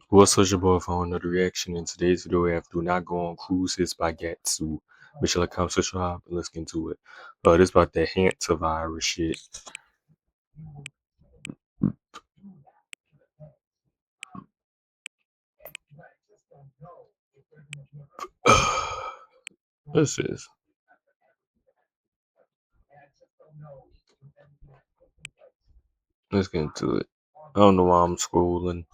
What's up, your boy for another reaction? In today's video, we have Do Not Go on Cruises by Gatsu. Make sure to comment, subscribe, and let's get into it. This about the Hantavirus shit. This is. Let's get into it. I don't know why I'm scrolling.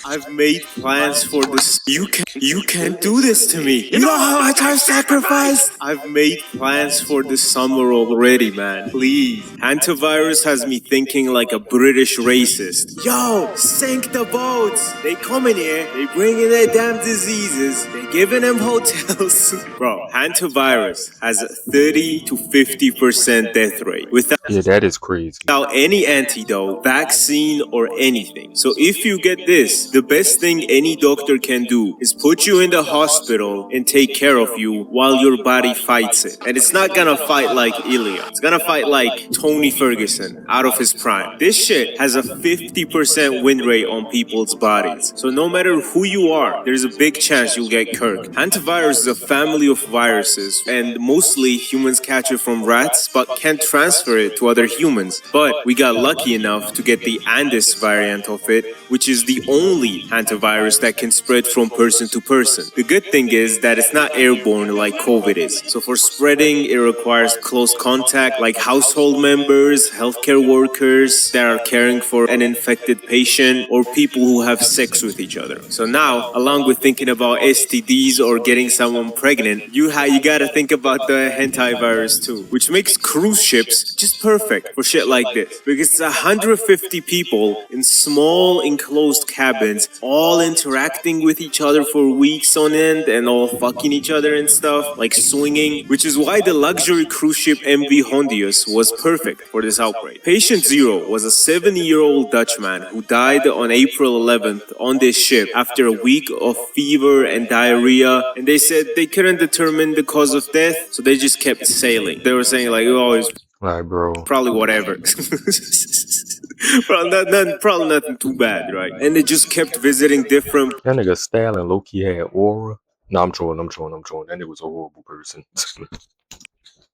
I've made plans for this. You can't do this to me. You know how much I've sacrificed? I've made plans for this summer already, man. Please. Hantavirus has me thinking like a British racist. Yo, sink the boats. They come in here, they bring in their damn diseases, they giving them hotels. Bro, Hantavirus has a 30 to 50% death rate without Yeah, that is crazy. any antidote, vaccine, or anything. So if you get this, the best thing any doctor can do is put you in the hospital and take care of you while your body fights it. And it's not gonna fight like Ilya. It's gonna fight like Tony Ferguson out of his prime. This shit has a 50% win rate on people's bodies. So no matter who you are, there's a big chance you'll get Kirk. Hantavirus is a family of viruses, and mostly humans catch it from rats, but can't transfer it to other humans. But we got lucky enough to get the Andes variant of it, which is the only hantavirus that can spread from person to person. The good thing is that it's not airborne like COVID is. So for spreading, it requires close contact like household members, healthcare workers that are caring for an infected patient, or people who have sex with each other. So now, along with thinking about STDs or getting someone pregnant, you gotta think about the hantavirus too, which makes cruise ships just perfect for shit like this, because it's 150 people in small enclosed cabins, all interacting with each other for weeks on end and all fucking each other and stuff, like swinging, which is why the luxury cruise ship MV Hondius was perfect for this outbreak. Patient Zero was a 70-year-old Dutchman who died on April 11th on this ship after a week of fever and diarrhea, and they said they couldn't determine the cause of death, so they just kept sailing. They were saying like, oh, it's Like, bro. probably whatever. Probably nothing too bad, right? And they just kept visiting different That nigga Stalin low-key had aura. No, I'm trolling. That nigga was a horrible person.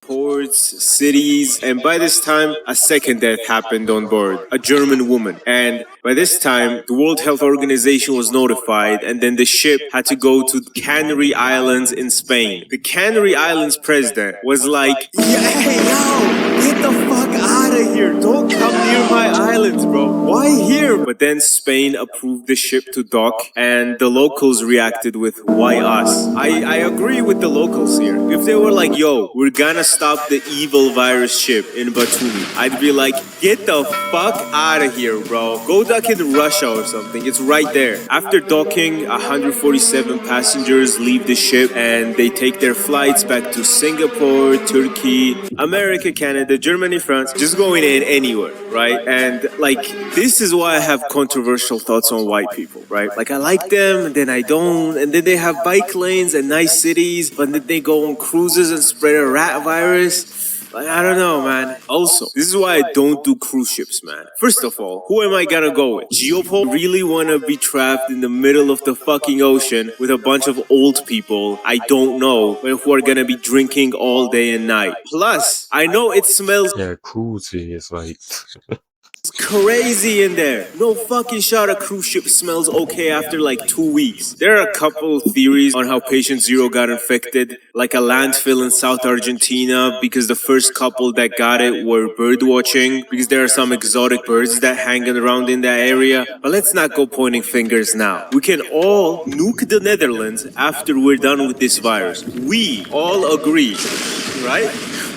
ports, cities, and by this time, a second death happened on board, a German woman. And by this time, the World Health Organization was notified, and then the ship had to go to Canary Islands in Spain. The Canary Islands president was like, yeah, hey, yo, get the fuck out of here. Don't come near my islands, bro. Why here? But then Spain approved the ship to dock, and the locals reacted with, why us? I agree with the locals here. If they were like, yo, we're gonna stop the evil virus ship in Batumi, I'd be like, get the fuck out of here, bro. Go dock in Russia or something. It's right there. After docking, 147 passengers leave the ship and they take their flights back to Singapore, Turkey, America, Canada, Germany, France, just going in anywhere, right? And like, this is why I have controversial thoughts on white people, right? Like, I like them, and then I don't, and then they have bike lanes and nice cities, but then they go on cruises and spread a rat virus. Like, I don't know, man. Also, this is why I don't do cruise ships, man. First of all, who am I gonna go with? Geopol really wanna be trapped in the middle of the fucking ocean with a bunch of old people I don't know who are gonna be drinking all day and night. Plus, I know it smells Yeah, cruelty is like. crazy in there. No fucking shot a cruise ship smells okay after like 2 weeks. There are a couple of theories on how Patient Zero got infected, like a landfill in South Argentina, because the first couple that got it were bird watching, because there are some exotic birds that hanging around in that area. But let's not go pointing fingers now. We can all nuke the Netherlands after we're done with this virus. We all agree, right?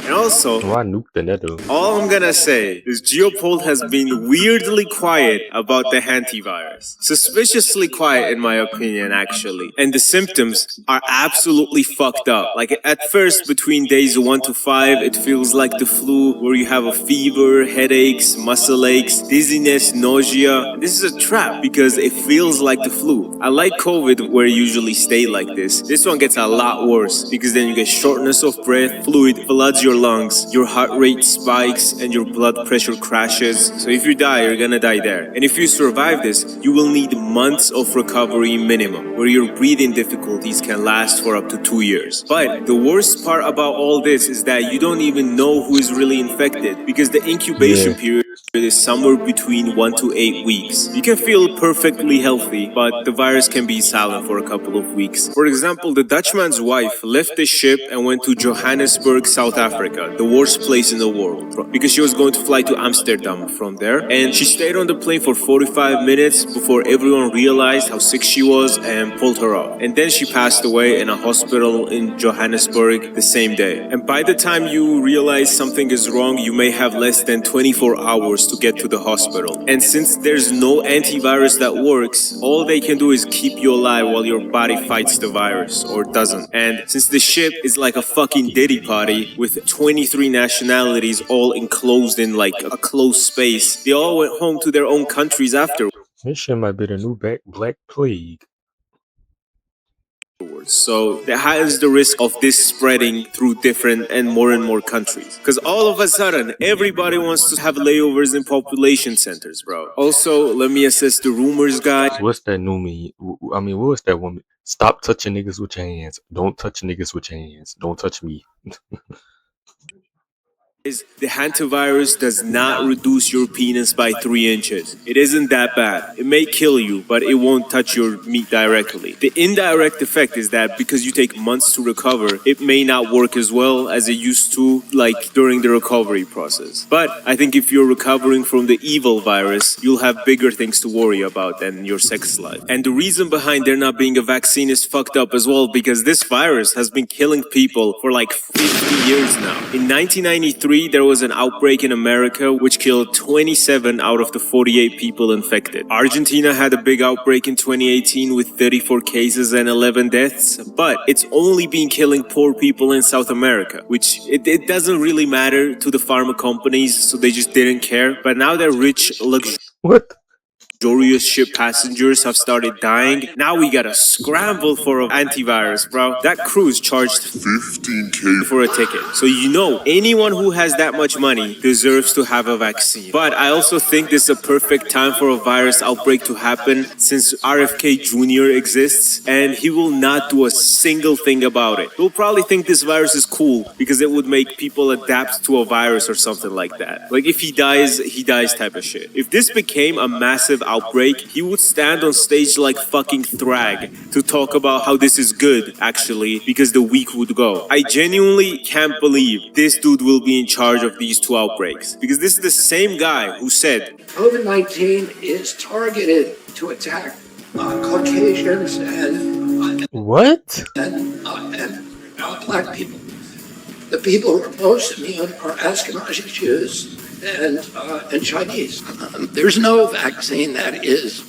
And also, Why nuke the Netherlands? all I'm gonna say is Geopol has been weirdly quiet about the hantavirus. Suspiciously quiet in my opinion, actually. And the symptoms are absolutely fucked up. Like, at first, between days 1 to 5, it feels like the flu, where you have a fever, headaches, muscle aches, dizziness, nausea. This is a trap because it feels like the flu. I like COVID, where it usually stay like this. This one gets a lot worse because then you get shortness of breath, fluid floods your lungs, your heart rate spikes, and your blood pressure crashes. So if you die, you're gonna die there. And if you survive this, you will need months of recovery minimum, where your breathing difficulties can last for up to 2 years. But the worst part about all this is that you don't even know who is really infected, because the incubation Yeah. period is somewhere between 1 to 8 weeks. You can feel perfectly healthy, but the virus can be silent for a couple of weeks. For example, the Dutchman's wife left the ship and went to Johannesburg, South Africa, the worst place in the world, because she was going to fly to Amsterdam from there. And she stayed on the plane for 45 minutes before everyone realized how sick she was and pulled her off. And then she passed away in a hospital in Johannesburg the same day. And by the time you realize something is wrong, you may have less than 24 hours to get to the hospital. And since there's no antivirus that works, all they can do is keep you alive while your body fights the virus, or doesn't. And since the ship is like a fucking Diddy party with 23 nationalities all enclosed in like a closed space, they all went home to their own countries afterwards. This shit might be the new Black Plague. So there is the risk of this spreading through different and more countries. Because all of a sudden, everybody wants to have layovers in population centers, bro. Also, let me assess the rumors, guys. So what's that new meme? I mean, what was that woman? Stop touching niggas with your hands. Don't touch niggas with your hands. Don't touch me. The hantavirus does not reduce your penis by 3 inches. It isn't that bad. It may kill you, but it won't touch your meat directly. The indirect effect is that because you take months to recover, it may not work as well as it used to, like during the recovery process. But I think if you're recovering from the evil virus, you'll have bigger things to worry about than your sex life. And the reason behind there not being a vaccine is fucked up as well, because this virus has been killing people for like 50 years now. In 1993, there was an outbreak in America which killed 27 out of the 48 people infected. Argentina had a big outbreak in 2018 with 34 cases and 11 deaths, but it's only been killing poor people in South America, which it doesn't really matter to the pharma companies, so they just didn't care. But now that rich, What? luxurious ship passengers have started dying, now we gotta scramble for an antivirus, bro. That cruise charged 15K for a ticket. So you know, anyone who has that much money deserves to have a vaccine. But I also think this is a perfect time for a virus outbreak to happen, since RFK Jr. exists, and he will not do a single thing about it. He'll probably think this virus is cool because it would make people adapt to a virus or something like that. Like if he dies type of shit. If this became a massive outbreak, he would stand on stage like fucking Thrag to talk about how this is good, actually, because the weak would go. I genuinely can't believe this dude will be in charge of these two outbreaks, because this is the same guy who said COVID-19 is targeted to attack Caucasians and What? black people. The people who are most immune are Ashkenazi Jews and Chinese. There's no vaccine that is,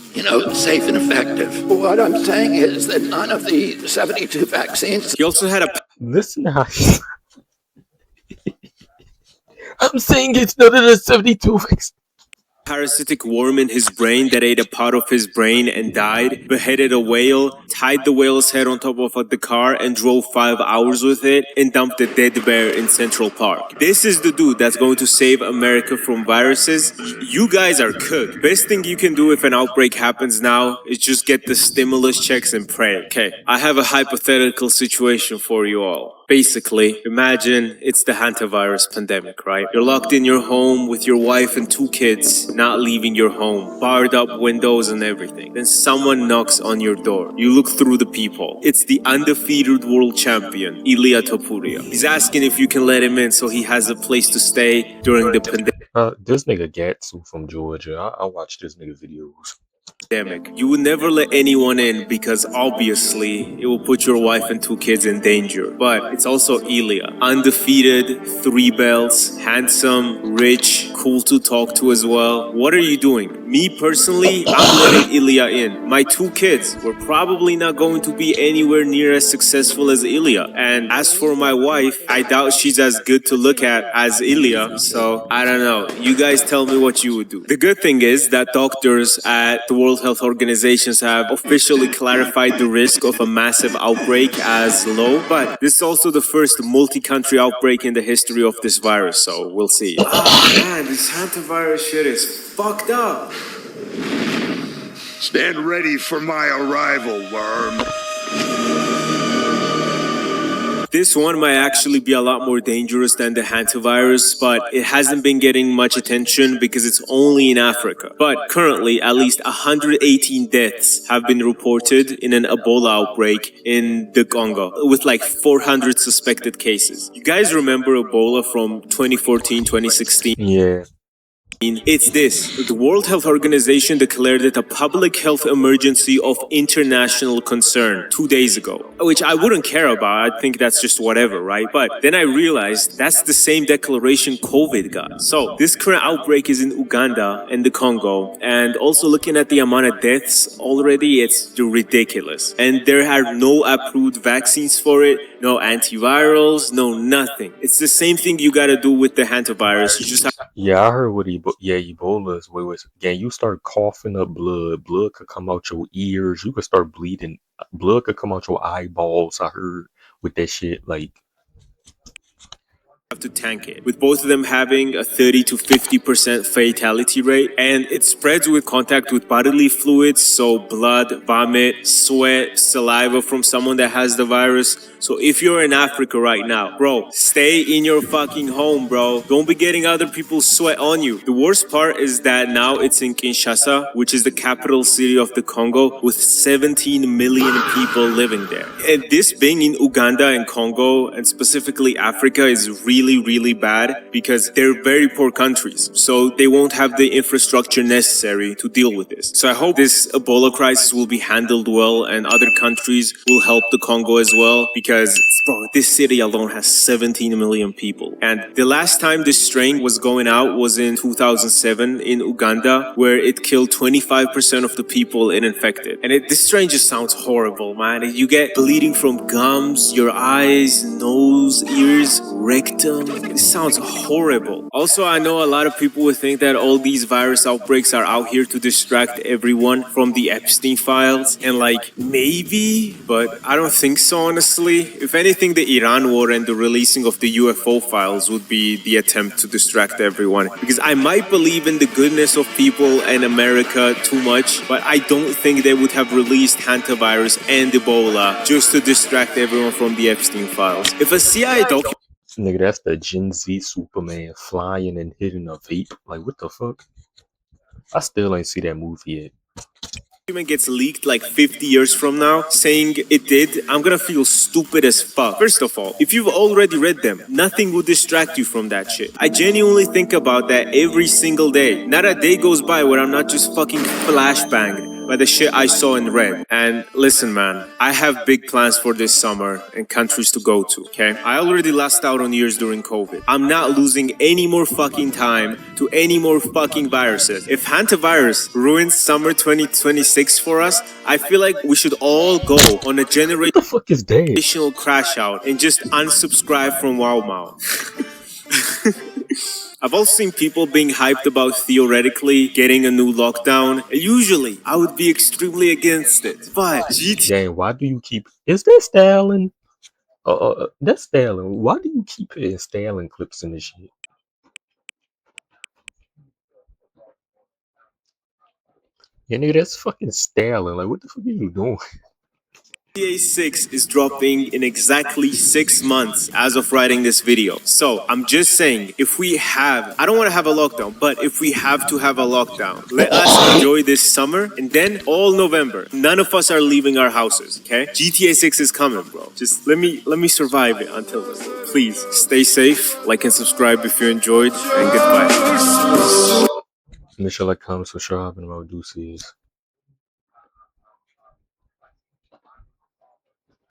safe and effective. What I'm saying is that none of the 72 vaccines. he also had a Listen how I'm saying it's none of the 72 vaccines. parasitic worm in his brain that ate a part of his brain and died, beheaded a whale, tied the whale's head on top of the car and drove 5 hours with it, and dumped a dead bear in Central Park. This is the dude that's going to save America from viruses. You guys are cooked. Best thing you can do if an outbreak happens now is just get the stimulus checks and pray. Okay, I have a hypothetical situation for you all. Basically, imagine it's the hantavirus pandemic, right? You're locked in your home with your wife and 2 kids, not leaving your home, barred up windows and everything. Then someone knocks on your door. You look through the peephole. It's the undefeated world champion, Ilia Topuria. He's asking if you can let him in so he has a place to stay during the pandemic. This nigga Gatsu from Georgia. I watch this nigga videos. You would never let anyone in because obviously it will put your wife and 2 kids in danger. But it's also Ilya. Undefeated, 3 belts, handsome, rich, cool to talk to as well. What are you doing? Me personally, I'm letting Ilya in. My 2 kids were probably not going to be anywhere near as successful as Ilya. And as for my wife, I doubt she's as good to look at as Ilya. So I don't know. You guys tell me what you would do. The good thing is that doctors at the World Health Organizations have officially clarified the risk of a massive outbreak as low, but this is also the first multi-country outbreak in the history of this virus, so we'll see. Oh man, this hantavirus shit is fucked up. Stand ready for my arrival, worm. This one might actually be a lot more dangerous than the hantavirus, but it hasn't been getting much attention because it's only in Africa. But currently, at least 118 deaths have been reported in an Ebola outbreak in the Congo, with like 400 suspected cases. You guys remember Ebola from 2014, 2016? Yeah. It's this. The World Health Organization declared it a public health emergency of international concern 2 days ago, which I wouldn't care about. I think that's just whatever, right? But then I realized that's the same declaration COVID got. So this current outbreak is in Uganda and the Congo. And also looking at the amount of deaths already, it's ridiculous. And there are no approved vaccines for it, no antivirals, no nothing. It's the same thing you gotta do with the hantavirus. You just have Yeah, I heard what Ebola is. You start coughing up blood. Blood could come out your ears. You could start bleeding. Blood could come out your eyeballs. I heard with that shit. Like, to tank it, with both of them having a 30 to 50% fatality rate, and it spreads with contact with bodily fluids, so blood, vomit, sweat, saliva from someone that has the virus. So if you're in Africa right now, bro, stay in your fucking home, bro. Don't be getting other people's sweat on you. The worst part is that now it's in Kinshasa, which is the capital city of the Congo, with 17 million people living there. And this being in Uganda and Congo, and specifically Africa, is really bad because they're very poor countries. So they won't have the infrastructure necessary to deal with this. So I hope this Ebola crisis will be handled well and other countries will help the Congo as well, because bro, this city alone has 17 million people. And the last time this strain was going out was in 2007 in Uganda, where it killed 25% of the people it infected. And this strain just sounds horrible, man. You get bleeding from gums, your eyes, nose, ears, rectum. This sounds horrible. Also, I know a lot of people would think that all these virus outbreaks are out here to distract everyone from the Epstein files. And like, maybe, but I don't think so, honestly. If anything, the Iran war and the releasing of the UFO files would be the attempt to distract everyone. Because I might believe in the goodness of people and America too much, but I don't think they would have released hantavirus and Ebola just to distract everyone from the Epstein files. If a CIA document nigga, that's the Gen Z Superman flying and hitting a vape. Like, what the fuck? I still ain't see that movie yet. Gets leaked like 50 years from now saying it did, I'm gonna feel stupid as fuck. First of all, if you've already read them, nothing will distract you from that shit. I genuinely think about that every single day. Not a day goes by where I'm not just fucking flashbanged by the shit I saw and read. And listen, man, I have big plans for this summer and countries to go to, okay? I already lost out on years during COVID. I'm not losing any more fucking time to any more fucking viruses. If hantavirus ruins summer 2026 for us, I feel like we should all go on a What the fuck is that? generational crash out and just unsubscribe from Wow Mao. I've also seen people being hyped about theoretically getting a new lockdown. Usually, I would be extremely against it. But GTA Dang, why do you keep... Is that Stalin? That's Stalin. Why do you keep hitting Stalin clips in this shit? Yeah, nigga, that's fucking Stalin. Like, what the fuck are you doing? 6 is dropping in exactly 6 months as of writing this video. So I'm just saying, if we have, I don't want to have a lockdown, but if we have to have a lockdown, let us enjoy this summer, and then all November, none of us are leaving our houses, okay? GTA 6 is coming, bro. Just let me survive it until then. Please stay safe, like and subscribe if you enjoyed, and goodbye. Make sure like, comment, subscribe, and I'll do see